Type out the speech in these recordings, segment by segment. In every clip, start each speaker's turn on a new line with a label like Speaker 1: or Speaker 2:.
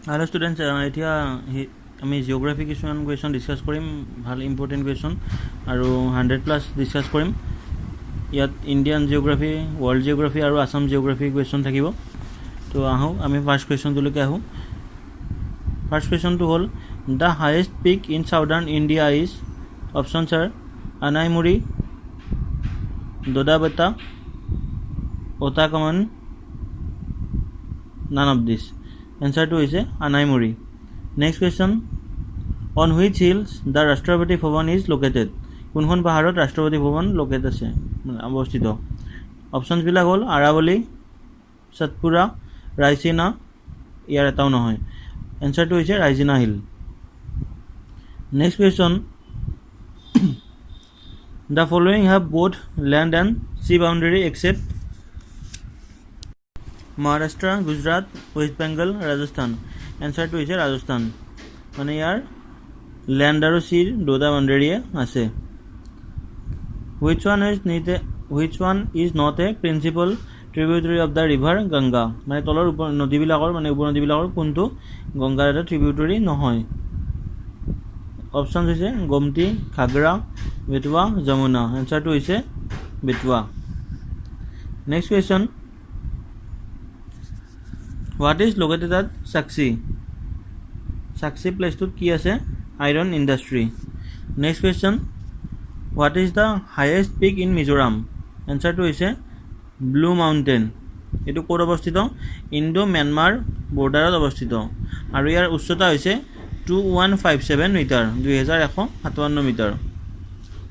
Speaker 1: Hello students, এতিয়া আমি geography কিছুমান কুৱেশ্যন ডিছকাছ কৰিম, ভাল ইম্পৰ্টেণ্ট কুৱেশ্যন আৰু 100+ ডিছকাছ কৰিম। ইয়াত ইণ্ডিয়ান জিওগ্ৰাফি, ৱৰ্ল্ড জিওগ্ৰাফি আৰু আছাম জিওগ্ৰাফি কুৱেশ্যন থাকিব। তো আহোঁ আমি ফাৰ্ষ্ট কুৱেশ্যনটোলৈকে আহোঁ। ফাৰ্ষ্ট কুৱেশ্যনটো হ'ল the highest peak in southern India is options are Anaimudi, Doddabetta, Ootacamund, none of this. এনচাৰটো হৈছে Anaimudi. Next question, on which hills the Rashtrapati Bhavan is located. কোনখন পাহাৰত ৰাষ্ট্ৰপতি ভৱন লোকেট আছে, অৱস্থিত। অপশ্যনছবিলাক হ'ল আৰাৱলী, সতপুৰা, ৰায়চিনা, ইয়াৰ এটাও নহয়। এনচাৰটো হৈছে Raisina hill. Next question, the following have both land and sea boundary except Maharashtra, Gujarat, west Bengal, Rajasthan. এনচাৰটো হৈছে ৰাজস্থান, মানে ইয়াৰ লেণ্ড আৰু চিৰ দুটা বাউণ্ডেৰীয়ে আছে। Which one is not a principle tributary of the river Ganga. মানে তলৰ নদীবিলাকৰ মানে উপনদীবিলাকৰ কোনটো গংগাৰ এটা ট্ৰিবিউটৰী নহয়। অপশ্যন হৈছে গোমতী, ঘাগৰা, বেটৱা, যমুনা। এনচাৰটো হৈছে Betwa. Next question, what is located at Sakchi. Sakchi প্লেচটোত কি আছে? Iron industry. Next question, what is the highest peak in Mizoram. এনচাৰটো হৈছে ব্লু মাউণ্টেইন। এইটো ক'ত অৱস্থিত? ইণ্ডো ম্যানমাৰ বৰ্ডাৰত অৱস্থিত আৰু ইয়াৰ উচ্চতা হৈছে 2157 metre, 2157 metre.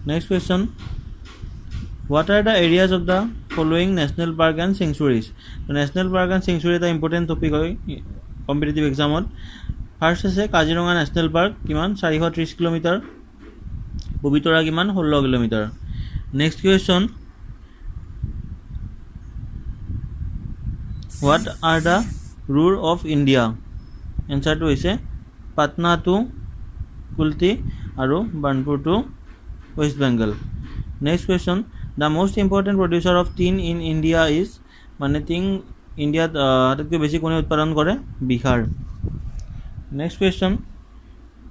Speaker 1: Next question, what are the areas of the following national park and sanctuaries. National park and sanctuary এটা ইম্পৰ্টেণ্ট টপিক হয় কম্পিটিটিভ এক্সামত। ফাৰ্ষ্ট আছে কাজিৰঙা নেশ্যনেল পাৰ্ক, কিমান? 430 কিলোমিটাৰ। পবিতৰা কিমান? 16 kilometre. Next question, what are the Ruhr of India. এনচাৰটো হৈছে Patna to Kulti আৰু Burnpur to west Bengal. Next question, the most important producer of tin in India is. মানে টিন ইণ্ডিয়াত আটাইতকৈ বেছি কোনে উৎপাদন কৰে? Bihar. Next question,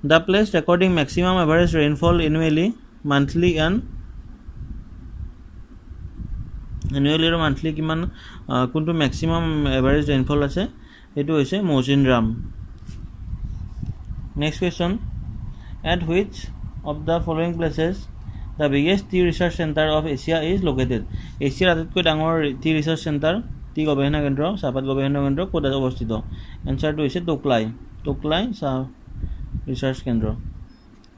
Speaker 1: the place recording maximum average rainfall annually, monthly and আৰু মান্থলি কিমান কোনটো মেক্সিমাম এভাৰেজ ৰেইনফল আছে, সেইটো হৈছে Mawsynram. Next question, at which of the following places the biggest T research centre of Asia is located. এছিয়াৰ আটাইতকৈ ডাঙৰ T research centre, T গৱেষণা কেন্দ্ৰ, চাহপাত গৱেষণা কেন্দ্ৰ ক'ত অৱস্থিত? এনচাৰটো হৈছে টোকলাই চাহ ৰিচাৰ্চ কেন্দ্ৰ।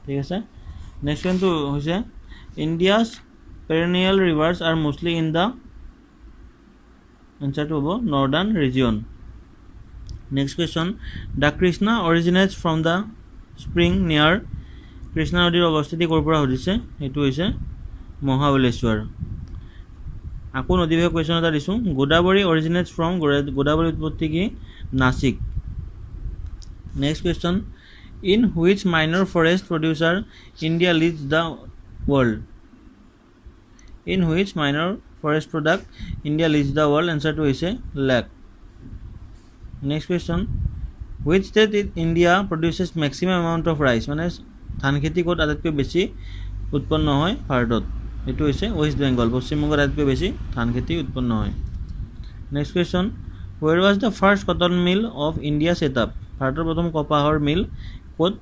Speaker 1: ঠিক আছে। নেক্সট কুৱেশ্যনটো হৈছে India's perennial rivers are mostly in the. এনচাৰটো হ'ব northern region. Next question, the Krishna originates from the spring near. Krishna নদীৰ অৱস্থিতি ক'ৰ পৰা সুধিছে, সেইটো হৈছে মহাবলেশ্বৰ। আকৌ নদী বিষয়ক কুৱেশ্যন এটা দিছোঁ, গোদাবৰী অৰিজিনেটছ ফ্ৰম। গোদাবৰী উৎপত্তি কি? Nashik. Next question, in which minor forest producer India leads the world. In which minor forest product India leads the world. এনচাৰটো হৈছে lac. Next question, which state in India produces maximum amount of rice. মানে ধান খেতি ক'ত আটাইতকৈ বেছি উৎপন্ন হয় ভাৰতত, সেইটো হৈছে ৱেষ্ট বেংগল। পশ্চিমবংগত আটাইতকৈ বেছি ধান খেতি উৎপন্ন হয়। Next question, where was the first cotton mill of India set up. ভাৰতৰ প্ৰথম কপাহৰ মিল ক'ত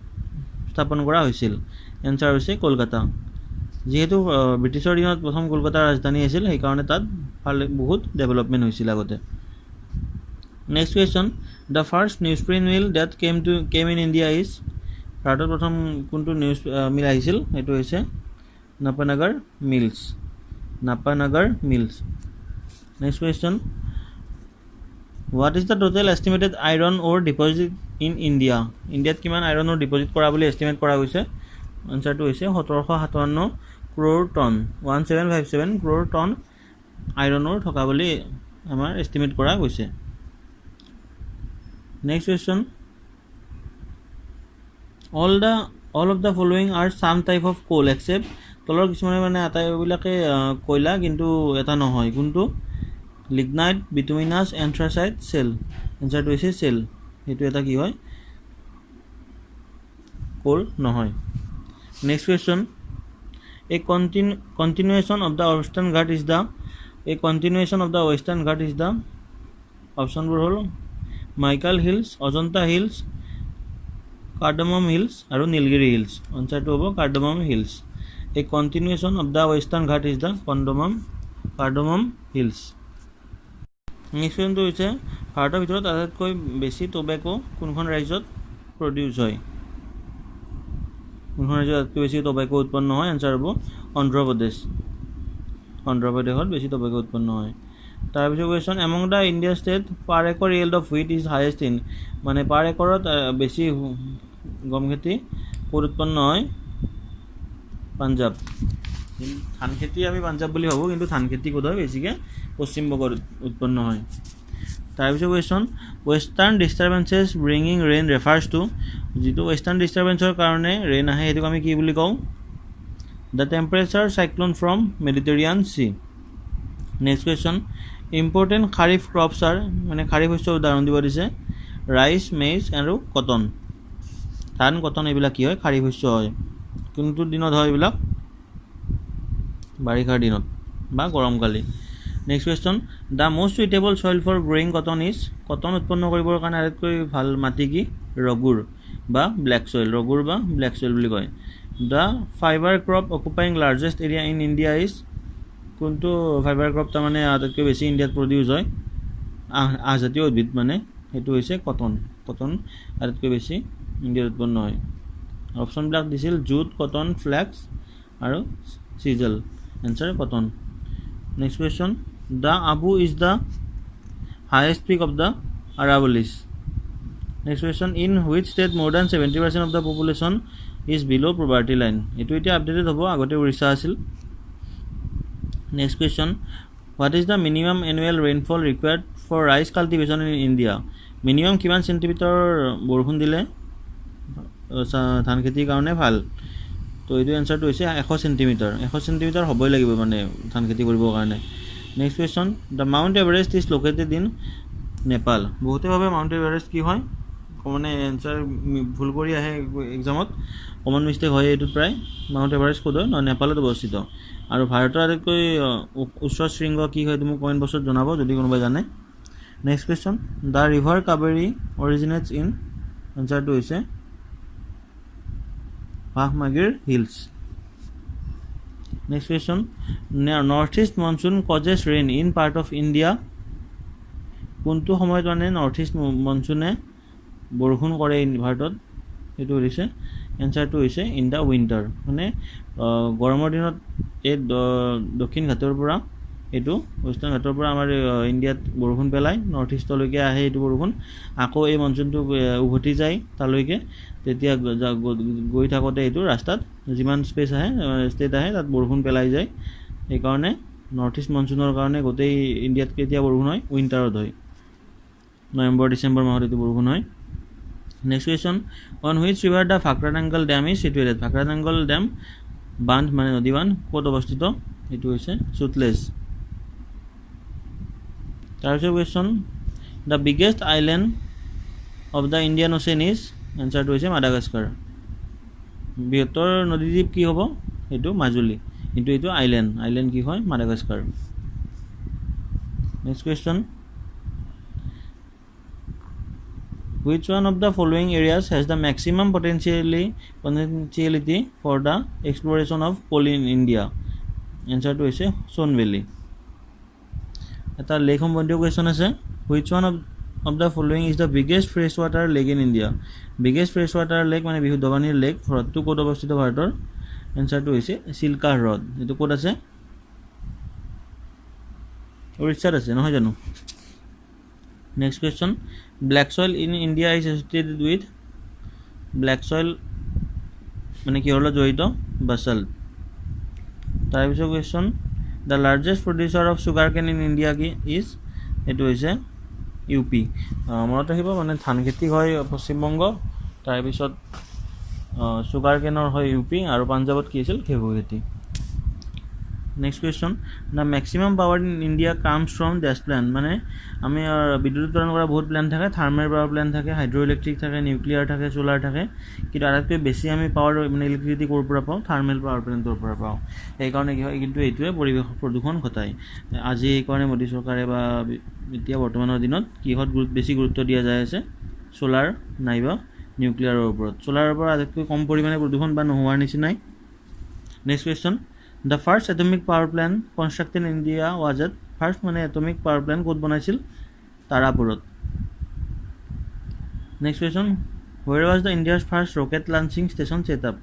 Speaker 1: স্থাপন কৰা হৈছিল? এনচাৰ হৈছে কলকাতা। যিহেতু ব্ৰিটিছৰ দিনত প্ৰথম কলকাতাৰ ৰাজধানী আছিল, সেইকাৰণে তাত বহুত ডেভেলপমেণ্ট হৈছিল আগতে। Next question, the first news print mill that came in India is. ভাৰতত প্ৰথম কোনটো নিউজ মিল আহিছিল, সেইটো হৈছে Nepanagar mills. Next question, what is the total estimated iron ore deposit in India. ইণ্ডিয়াত কিমান আইৰণ অ'ৰ ডিপজিট কৰা বুলি এষ্টিমেট কৰা গৈছে? এনচাৰটো হৈছে 1757 crore ton, 1757 crore ton iron ore থকা বুলি আমাৰ এষ্টিমেট কৰা গৈছে। Next question, all of the following are some type of coal except. তলৰ কিছুমানে মানে আটাইবিলাকে কয়লা, কিন্তু এটা নহয়, কোনটো? Lignite, bituminous, anthracite, shale. এনচাৰটো হৈছে চেল। সেইটো এটা কি হয়? প'ল নহয়। Next question, A continuation of the Western Ghat is the অপশ্যনবোৰ হ'ল Maikal hills, Ajanta hills, cardamom hills আৰু নীলগিৰি হিলছ। আনচাৰটো হ'ব cardamom hills. A continuation of the Western Ghat is the cardamom hills. Next কুৱেশ্যনটো হৈছে ভাৰতৰ ভিতৰত আটাইতকৈ বেছি টবেকো কোনখন ৰাজ্যত প্ৰডিউচ হয়? কোনখন ৰাজ্যত আটাইতকৈ বেছি টবেকো উৎপন্ন হয়? এনচাৰ হ'ব অন্ধ্ৰপ্ৰদেশ। অন্ধ্ৰপ্ৰদেশত বেছি টবেকো উৎপন্ন হয়। তাৰপিছত question, among the India state per acre yield of wheat is highest in, মানে পাৰ একৰত বেছি গম খেতি ক'ত উৎপন্ন হয়? পাঞ্জাৱ। ধান খেতি আমি পাঞ্জাৱ বুলি ভাবোঁ, কিন্তু ধান খেতি ক'ত হয়? বেছিকৈ পশ্চিমবংগত উৎপন্ন হয়। তাৰপিছত question, western disturbances bringing rain refers to, যিটো ৱেষ্টাৰ্ণ ডিষ্টাৰ্বেঞ্চৰ কাৰণে ৰেইন আহে সেইটোক আমি কি বুলি কওঁ? The temperature cyclone from Mediterranean sea. Next question, important kharif crops are, মানে খাৰিফ শস্যৰ উদাহৰণ দিব দিছে ৰাইচ, মেইজ আৰু কটন। ধান, কটন এইবিলাক কি হয়? খাৰিফ শস্য হয়। কোনটো দিনত হয় এইবিলাক? বাৰিষাৰ দিনত বা গৰমকালি। Next question, the most suitable soil for growing cotton is, cotton উৎপন্ন কৰিবৰ কাৰণে আটাইতকৈ ভাল মাটি কি? ৰগুৰ বা ব্লেক চইল, ৰগুৰ বা ব্লেক চইল বুলি কয়। The fibre crop occupying largest area in India is, কোনটো ফাইবাৰ ক্ৰপ তাৰমানে আটাইতকৈ বেছি ইণ্ডিয়াত প্ৰডিউচ হয়? আহজাতীয় উদ্ভিদ, মানে সেইটো হৈছে কটন। কটন আটাইতকৈ বেছি ইণ্ডিয়াত উৎপন্ন হয়। অপশ্যনবিলাক দিছিল জুট, কটন, ফ্লেক্স আৰু sisal. Answer cotton. Next question, the Abu is the highest peak of the Aravallis. Next question, in which state more than 70% of the population is below' poverty line. এইটো এতিয়া আপডেটেড হ'ব, আগতে উৰিষ্যা আছিল। Next question, what is the minimum annual rainfall required for rice cultivation in India. Minimum কিমান centimetre বৰষুণ দিলে ধান খেতিৰ কাৰণে ভাল? তো এইটো এনচাৰটো হৈছে 100 চেণ্টিমিটাৰ। 100 চেণ্টিমিটাৰ হ'বই লাগিব মানে ধান খেতি কৰিবৰ কাৰণে। Next question, the mount Everest is located in Nepal. বহুতে ভাবে মাউণ্ট এভাৰেষ্ট কি হয়, মানে এনচাৰ ভুল কৰি আহে এক্সামত, কমন মিষ্টেক হয় এইটোত প্ৰায়। মাউণ্ট এভাৰেষ্ট ক'ত হয়? নেপালত অৱস্থিত। আৰু ভাৰতৰ আটাইতকৈ উচ্চ শৃংগ কি হয়? তুমি কমেণ্ট বক্সত জনাব যদি কোনোবাই জানে। Next question, the river Kaveri originates in, এনচাৰটো হৈছে Brahmagiri hills. Next question, north east monsoon causes rain in part of India. কোনটো সময়ত মানে নৰ্থ ইষ্ট মনচুনে বৰষুণ কৰে ভাৰতত? সেইটো হৈছে এনচাৰটো হৈছে ইন দ্য উইণ্টাৰ, মানে গৰমৰ দিনত এই দক্ষিণ ঘাটৰ পৰা, এইটো ৱেষ্টাৰ্ণ ঘাটৰ পৰা আমাৰ ইণ্ডিয়াত বৰষুণ পেলায়, নৰ্থ ইষ্টলৈকে আহে এইটো বৰষুণ, আকৌ এই মনচুনটো উভতি যায় তালৈকে। তেতিয়া গৈ থাকোঁতে এইটো ৰাস্তাত যিমান ষ্টেট আহে তাত বৰষুণ পেলাই যায়। সেইকাৰণে নৰ্থ ইষ্ট মনচুনৰ কাৰণে গোটেই ইণ্ডিয়াত কেতিয়া বৰষুণ হয়? উইণ্টাৰত হয়, নৱেম্বৰ ডিচেম্বৰ মাহত এইটো বৰষুণ হয়। Next question, on which river the Bhakra Nangal dam is situated. Bhakra Nangal dam বান্ধ, মানে নদী বান্ধ, ক'ত অৱস্থিত? এইটো হৈছে সুতলেজ। তাৰপিছত question, the biggest island of the Indian ocean is, এনচাৰটো হৈছে মাডাগাস্কাৰ। বৃহত্তৰ নদীদ্বীপ কি হ'ব? এইটো মাজুলী, কিন্তু এইটো আইলেণ্ড কি হয়? Madagascar. Next question, which one of the following areas has the maximum potentiality for the exploration of coal in India. এনচাৰটো হৈছে সোণ ভেলী। এটা লেক সম্বন্ধীয় কুৱেশ্যন আছে, which one of the following is the biggest fresh water lake in India. Biggest fresh water lake মানে বিশুদ্ধ পানীৰ lake, হ্ৰদটো ক'ত অৱস্থিত ভাৰতৰ? এনচাৰটো হৈছে চিল্কা হ্ৰদ। এইটো ক'ত আছে? উৰিষ্যাত আছে, নহয় জানো? Next question, black soil in India is associated with. Black soil মানে কিহৰ লগত জড়িত? বাছাল্ট। তাৰপিছত question, the largest producer of sugar cane in India কি ইজ? এইটো হৈছে ইউ পি। মনত ৰাখিব, মানে ধান খেতি হয় পশ্চিমবংগ, তাৰপিছত চুগাৰ কেনৰ হয় ইউ পি, আৰু পাঞ্জাৱত কি আছিল? ঘেঁহু খেতি। Next question the maximum power in India comes from these plants মানে আমি বিদ্যুৎ উৎপাদন কৰা বহুত প্লেন থাকে থাৰ্মেল পাৱাৰ প্লেন থাকে হাইড্ৰ' ইলেক্ট্ৰিক থাকে নিউক্লিয়াৰ থাকে চ'লাৰ থাকে কিন্তু আটাইতকৈ বেছি আমি পাৱাৰ মানে ইলেক্ট্ৰিচিটি ক'ৰ পৰা পাওঁ থাৰ্মেল পাৱাৰ প্লেণ্টৰ পৰা পাওঁ সেইকাৰণে কি হয় কিন্তু এইটোৱে পৰিৱেশ প্ৰদূষণ ঘটায় আজি এইকাৰণে মোদী চৰকাৰে বা এতিয়া বৰ্তমানৰ দিনত কিহত বেছি গুৰুত্ব দিয়া যায় আছে চ'লাৰ নাইবা নিউক্লিয়াৰৰ ওপৰত চ'লাৰৰ পৰা আটাইতকৈ কম পৰিমাণে প্ৰদূষণ বা নোহোৱাৰ নিচিনাই next question the first atomic power plant constructed in India was at first মানে এটমিক পাৱাৰ প্লেণ্ট ক'ত বনাইছিল তাৰাপুৰত next question where was the India's first rocket launching station set up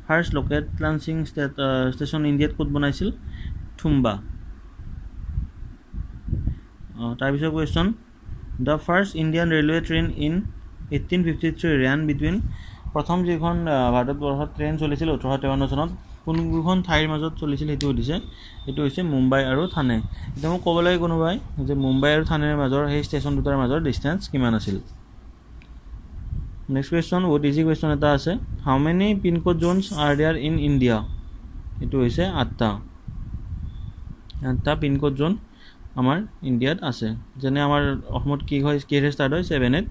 Speaker 1: first rocket launching station ইণ্ডিয়াত ক'ত বনাইছিল থুম্বা তাৰপিছত question the first Indian railway train in 1853 ran between প্ৰথম যিখন ভাৰতবৰ্ষত ট্ৰেইন চলিছিল 1853 চনত কোনখন ঠাইৰ মাজত চলিছিল সেইটো সুধিছে এইটো হৈছে মুম্বাই আৰু থানে এতিয়া মোক ক'ব লাগে কোনোবাই যে মুম্বাই আৰু থানেৰ মাজৰ সেই ষ্টেচন দুটাৰ মাজৰ ডিষ্টেঞ্চ কিমান আছিল নেক্সট কুৱেশ্যন বহুত ইজি কুৱেশ্যন এটা আছে how many PIN code zones are there in India এইটো হৈছে 8টা পিনক'ড জ'ন আমাৰ ইণ্ডিয়াত আছে যেনে আমাৰ অসমত কি হয় কিহেৰে ষ্টাৰ্ট হয় 7-8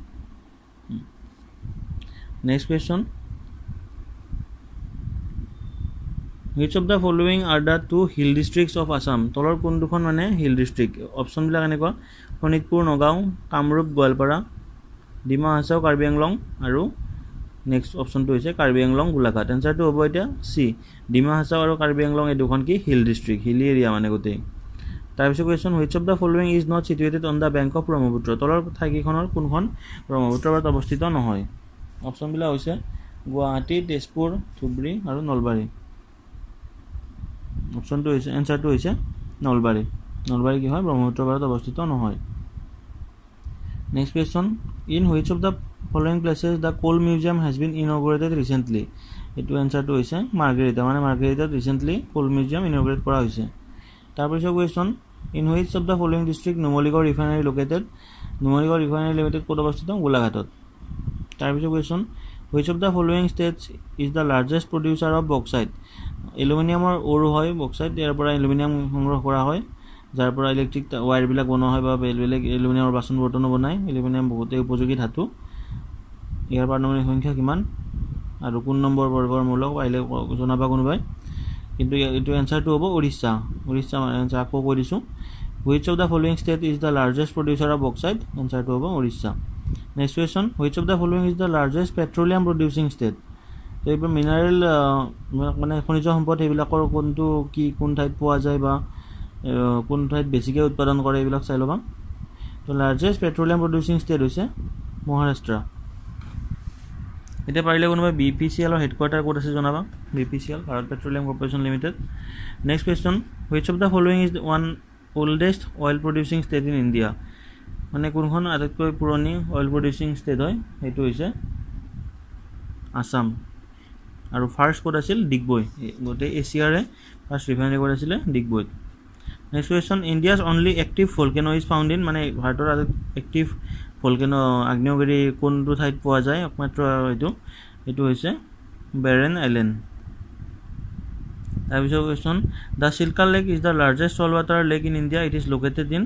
Speaker 1: next question which of the following are the two hill districts of Assam তলৰ কোন দুখন মানে হিল ডিষ্ট্ৰিক্ট অপশ্যনবিলাক এনেকুৱা শোণিতপুৰ নগাঁও কামৰূপ গোৱালপাৰা ডিমা হাছাও কাৰ্বি আংলং আৰু নেক্সট অপশ্যনটো হৈছে কাৰ্বি আংলং গোলাঘাট এনচাৰটো হ'ব এতিয়া চি ডিমা হাছাও আৰু কাৰ্বি আংলং এই দুখন কি হিল ডিষ্ট্ৰিক্ট হিলি এৰিয়া মানে গোটেই তাৰপিছত question which of the following is not situated on the bank of Brahmaputra তলৰ ঠাইকেইখনৰ কোনখন ব্ৰহ্মপুত্ৰৰ পাৰত অৱস্থিত নহয় অপশ্যনবিলাক হৈছে গুৱাহাটী তেজপুৰ ধুবুৰী আৰু নলবাৰী অপশ্যনটো হৈছে এনচাৰটো হৈছে নলবাৰী কি হয় ব্ৰহ্মপুত্ৰৰ পাৰত অৱস্থিত নহয় next question in which of the following places the coal museum has been inaugurated recently এইটো এনচাৰটো হৈছে মাৰ্ঘেৰিটাত ৰিচেণ্টলি কোল মিউজিয়াম ইনঅগ্ৰেট কৰা হৈছে তাৰপিছত question in which of the following district Numaligarh refinery located Numaligarh refinery limited ক'ত অৱস্থিত গোলাঘাটত তাৰপিছত question which of the following states is the largest producer of bauxite এলুমিনিয়ামৰ ওৰ হয় বক্সাইট ইয়াৰ পৰা এলুমিনিয়াম সংগ্ৰহ কৰা হয় যাৰ পৰা ইলেক্ট্ৰিক ৱায়াৰবিলাক বনোৱা হয় বা বেলেগ এলুমিনিয়ামৰ বাচন বৰ্তনো বনায় এলুমিনিয়াম বহুতেই উপযোগী ধাতু ইয়াৰ পাৰমাণৱিক সংখ্যা কিমান আৰু কোন নম্বৰ বৰ্গৰ মূলক পাৰিলে জনাবা কোনোবাই কিন্তু এইটো এনচাৰটো হ'ব উৰিষ্যা মানে এনচাৰ আকৌ কৈ দিছোঁ which of the following state is the largest producer of bauxite এনচাৰটো হ'ব Orissa next question which of the following is the largest petroleum producing state তো এইবোৰ মিনাৰেল মানে খনিজ সম্পদ সেইবিলাকৰ কোনটো কি কোন ঠাইত পোৱা যায় বা কোন ঠাইত বেছিকৈ উৎপাদন কৰে এইবিলাক চাই ল'বা তো লাৰ্জেষ্ট পেট্ৰলিয়াম প্ৰডিউচিং ষ্টেট হৈছে মহাৰাষ্ট্ৰ এতিয়া পাৰিলে কোনোবাই BPCLৰ হেডকোৱাৰ্টাৰ ক'ত আছে জনাবা BPCL Bharat petroleum corporation limited next question which of the following is one oldest oil producing state in India মানে কোনখন আটাইতকৈ পুৰণি অইল প্ৰডিউচিং ষ্টেট হয় সেইটো হৈছে আছাম আৰু ফাৰ্ষ্ট ক'ত আছিল ডিগবৈ গোটেই এছিয়াৰে ফাৰ্ষ্ট ৰিফাইনাৰী ক'ত আছিলে ডিগবৈত next question India's only active volcano is found in মানে ভাৰতৰ এক্টিভ ভলকেনো আগ্নেয়গিৰি কোনটো ঠাইত পোৱা যায় একমাত্ৰ এইটো হৈছে বেৰেন আইলেণ্ড তাৰপিছত question the Chilka lake is the largest salt water lake in India it is located in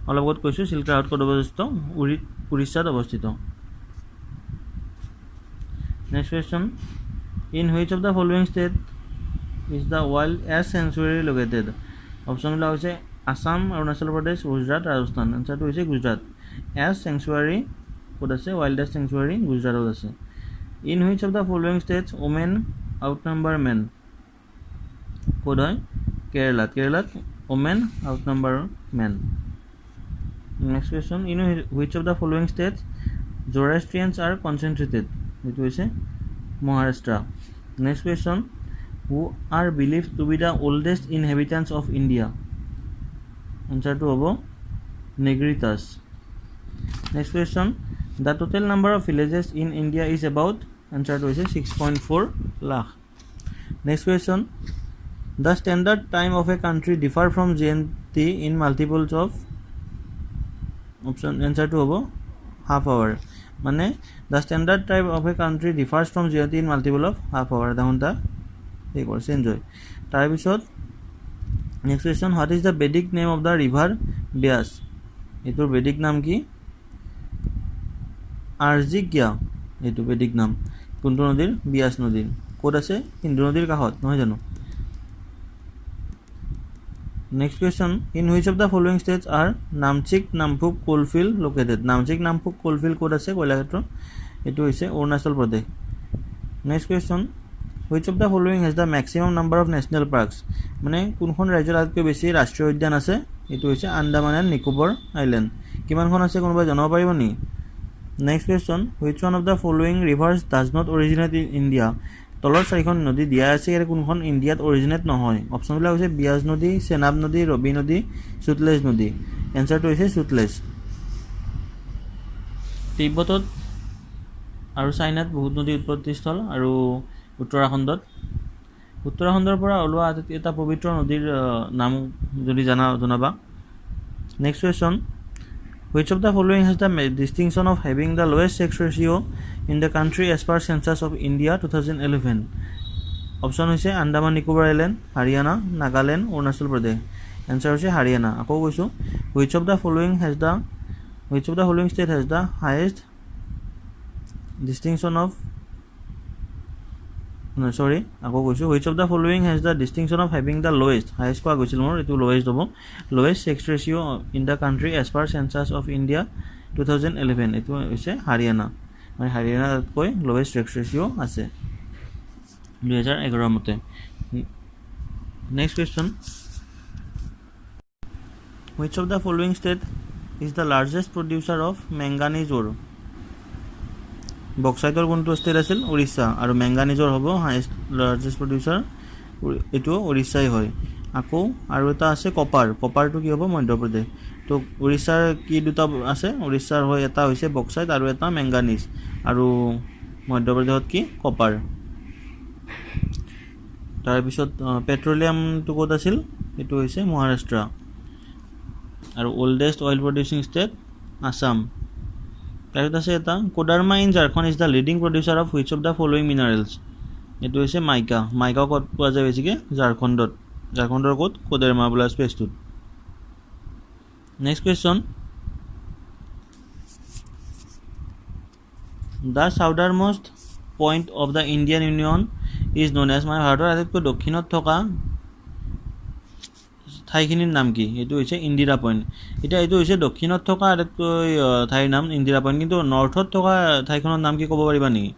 Speaker 1: অলপ আগত কৈছোঁ চিল্কা হ্ৰদ ক'ত অৱস্থিত উৰিষ্যাত অৱস্থিত next question in which of the following state is the wild ass sanctuary located অপশ্যনবিলাক হৈছে আছাম অৰুণাচল প্ৰদেশ গুজৰাট ৰাজস্থান এনচাৰটো হৈছে গুজৰাট এছ চেঞ্চুৱাৰী ক'ত আছে ৱাইল্ড এছ চেঞ্চুৱাৰী গুজৰাটত আছে in which of the following states women outnumber men ক'ত হয় কেৰেলাত women outnumber men next question in which of the following states Zoroastrians are concentrated এইটো হৈছে Maharashtra next question who are believed to be the oldest inhabitants of India এনচাৰটো হ'ব Negritos next question the total number of villages in India is about এনচাৰটো হৈছে 6.4 lakh next question the standard time of a country differ from GMT in multiples of option এনচাৰটো হ'ব half hour মানে the standard time of a country differs from GMT in multiple of half hour আধা ঘণ্টা change হয় তাৰপিছত next question, what is the Vedic name of the river Beas? এইটোৰ Vedic নাম কি? আৰ্জিজ্ঞা, এইটো বেদিক নাম। কোনটো নদীৰ? ব্যাস নদীৰ। ক'ত আছে? সিন্ধু নদীৰ কাষত, নহয় জানো? Next question, in which of the following states are Namchik Namphuk coalfield located? Namchik Namphuk coalfield ক'ত আছে? কয়লাক্ষেত্ৰ। এইটো হৈছে Arunachal Pradesh. Next question, which of the following has the maximum number of national parks? মানে কোনখন ৰাজ্যত আটাইতকৈ বেছি ৰাষ্ট্ৰীয় উদ্যান আছে? এইটো হৈছে আন্দামান এণ্ড নিকোবৰ আইলেণ্ড। কিমানখন আছে কোনোবাই জনাব পাৰিব নি? Next question, which one of the following reverse does not originate in India? তলৰ 4খন নদী দিয়া আছে, ইয়াৰে কোনখন ইণ্ডিয়াত অৰিজিনেট নহয়? অপশ্যনবিলাক হৈছে বিয়াজ নদী, চেনাব নদী, ৰবি নদী, সুতলেজ নদী। এনচাৰটো হৈছে সুতলেজ। তিব্বতত আৰু চাইনাত বহুত নদী উৎপত্তিস্থল, আৰু উত্তৰাখণ্ডৰ পৰা ওলোৱা এটা পবিত্ৰ নদীৰ নাম যদি জনাবা। Next question, which of the following has the distinction of having the lowest sex ratio' in the country as per census of India 2011? Option হৈছে আন্দামান নিকোবৰ আইলেণ্ড, হাৰিয়ানা, নাগালেণ্ড, অৰুণাচল প্ৰদেশ। এনচাৰ হৈছে হাৰিয়ানা। আকৌ কৈছোঁ, which of the following state has the highest distinction of which of the following has the distinction of having the lowest, highest কোৱা গৈছিল মোৰ, এইটো lowest হ'ব, lowest sex ratio' in the country as per census of India 2011। এইটো হৈছে হাৰিয়ানা। মানে হাৰিয়ানাতকৈ lowest sex ratio' আছে 2011 মতে। Next question, which of the following state is the largest producer of manganese অ'ৰ? বক্সাইটৰ কোনটো ষ্টেট আছিল? উৰিষ্যা। আৰু মেংগানিজৰ হ'ব হায়েষ্ট লাৰ্জেষ্ট প্ৰডিউচাৰ, এইটোও উৰিষ্যাই হয়। আকৌ আৰু এটা আছে কপাৰটো কি হ'ব? মধ্যপ্ৰদেশ। তো উৰিষ্যাৰ কি দুটা আছে? উৰিষ্যাৰ হয় এটা হৈছে বক্সাইট আৰু এটা মেংগানিজ, আৰু মধ্যপ্ৰদেশত কি? কপাৰ। তাৰপিছত পেট্ৰলিয়ামটো ক'ত আছিল? এইটো হৈছে মহাৰাষ্ট্ৰ। আৰু oldest oil producing state Assam. তাৰপিছত আছে এটা Koderma in Jharkhand is the leading producer of which of the following minerals? এইটো হৈছে মাইকা। মাইকা ক'ত পোৱা যায় বেছিকৈ? ঝাৰখণ্ডত। ঝাৰখণ্ডৰ ক'ত? কোডাৰ্মা বোলা স্পেচটোত। Next question, the southernmost point of the Indian union is known as? মানে ভাৰতৰ আটাইতকৈ দক্ষিণত থকা ঠাইখিনিৰ নাম কি? এইটো হৈছে ইন্দিৰা পইণ্ট। এতিয়া এইটো হৈছে দক্ষিণত থকা আটাইতকৈ ঠাইৰ নাম ইন্দিৰা পইণ্ট, কিন্তু নৰ্থত থকা ঠাইখনৰ নাম কি ক'ব পাৰিবা নেকি?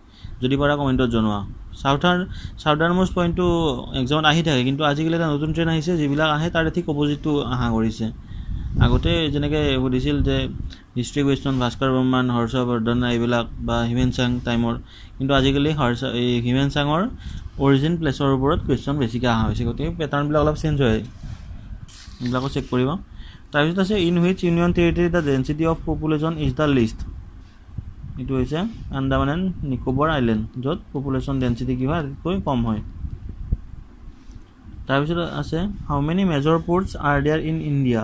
Speaker 1: যদি পাৰা কমেণ্টত জনোৱা। চাউদাৰ মোষ্ট পইণ্টটো এক্সামত আহি থাকে, কিন্তু আজিকালি এটা নতুন ট্ৰেইন আহিছে, যিবিলাক আহে তাৰে ঠিক অপজিটটো অহা কৰিছে। আগতে যেনেকৈ সুধিছিল যে হিষ্ট্ৰী কুৱেশ্যন ভাস্কৰ বৰ্মান, হৰ্ষবৰ্ধন এইবিলাক বা হিউমেন চাং টাইমৰ, কিন্তু আজিকালি হিউমেন চাঙৰ অৰিজিন প্লেছৰ ওপৰত কুৱেশ্যন বেছিকৈ অহা হৈছে, গতিকে পেটাৰ্ণবিলাক অলপ চেঞ্জ হয়, এইবিলাকো চেক কৰিব। তাৰপিছত আছে in which union territory the density of population is the least? এইটো হৈছে আন্দামান এণ্ড নিকোবৰ আইলেণ্ড, য'ত পপুলেশ্যন ডেঞ্চিটি কি হয়? আটাইতকৈ কম হয়। তাৰপিছত আছে how many major ports are there in India?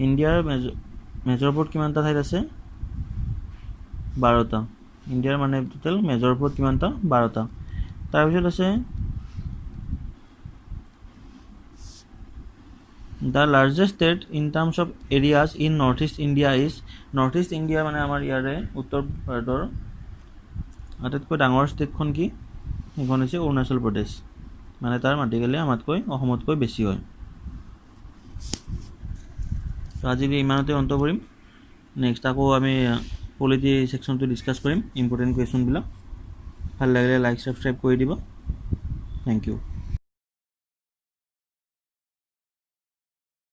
Speaker 1: ইণ্ডিয়াৰ মেজৰ পৰ্ট কিমানটা ঠাইত আছে? 12টা। ইণ্ডিয়াৰ মানে টোটেল মেজৰ পৰ্ট কিমানটা? 12টা। তাৰপিছত আছে the largest state in terms of areas in north east India is? North east India মানে আমাৰ ইয়াৰে উত্তৰ ভাৰতৰ আটাইতকৈ ডাঙৰ ষ্টেটখন কি? সেইখন হৈছে অৰুণাচল প্ৰদেশ। মানে তাৰ মাটিকালি আমাতকৈ অসমতকৈ বেছি হয়। তো আজি ইমানতে অন্ত কৰিম। নেক্সট আকৌ আমি পলিটি ছেকশ্যনটো ডিছকাছ কৰিম, ইম্পৰ্টেণ্ট কুৱেশ্যনবিলাক। ভাল লাগিলে লাইক ছাবস্ক্ৰাইব কৰি দিব। Thank U.